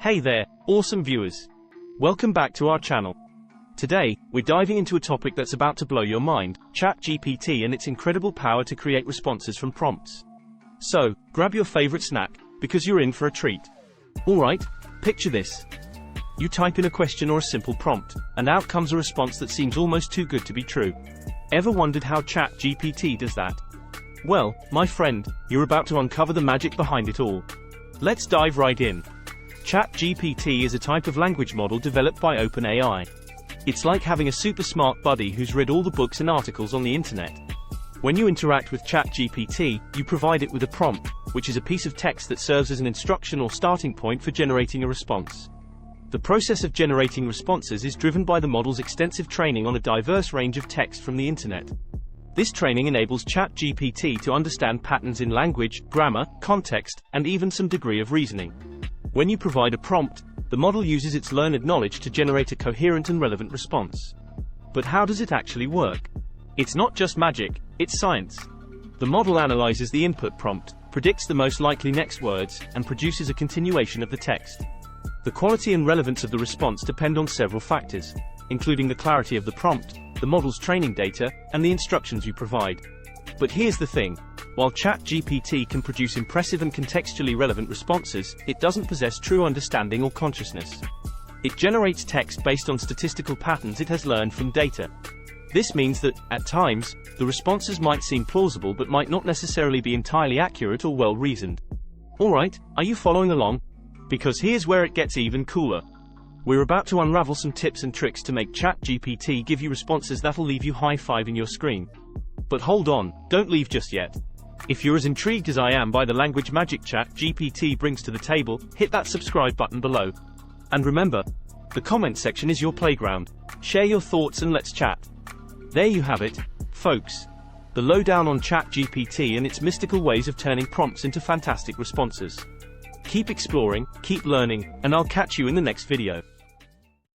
Hey there, awesome viewers. Welcome back to our channel. Today, we're diving into a topic that's about to blow your mind, ChatGPT and its incredible power to create responses from prompts. So, grab your favorite snack, because you're in for a treat. Alright, picture this. You type in a question or a simple prompt, and out comes a response that seems almost too good to be true. Ever wondered how ChatGPT does that? Well, my friend, you're about to uncover the magic behind it all. Let's dive right in. ChatGPT is a type of language model developed by OpenAI. It's like having a super smart buddy who's read all the books and articles on the internet. When you interact with ChatGPT, you provide it with a prompt, which is a piece of text that serves as an instruction or starting point for generating a response. The process of generating responses is driven by the model's extensive training on a diverse range of text from the internet. This training enables ChatGPT to understand patterns in language, grammar, context, and even some degree of reasoning. When you provide a prompt, the model uses its learned knowledge to generate a coherent and relevant response. But how does it actually work? It's not just magic, it's science. The model analyzes the input prompt, predicts the most likely next words, and produces a continuation of the text. The quality and relevance of the response depend on several factors, including the clarity of the prompt, the model's training data, and the instructions you provide. But here's the thing. While ChatGPT can produce impressive and contextually relevant responses, it doesn't possess true understanding or consciousness. It generates text based on statistical patterns it has learned from data. This means that, at times, the responses might seem plausible but might not necessarily be entirely accurate or well-reasoned. Alright, are you following along? Because here's where it gets even cooler. We're about to unravel some tips and tricks to make ChatGPT give you responses that'll leave you high-fiving your screen. But hold on, don't leave just yet. If you're as intrigued as I am by the language magic ChatGPT brings to the table, hit that subscribe button below. And remember, the comment section is your playground. Share your thoughts and let's chat. There you have it, folks. The lowdown on ChatGPT and its mystical ways of turning prompts into fantastic responses. Keep exploring, keep learning, and I'll catch you in the next video.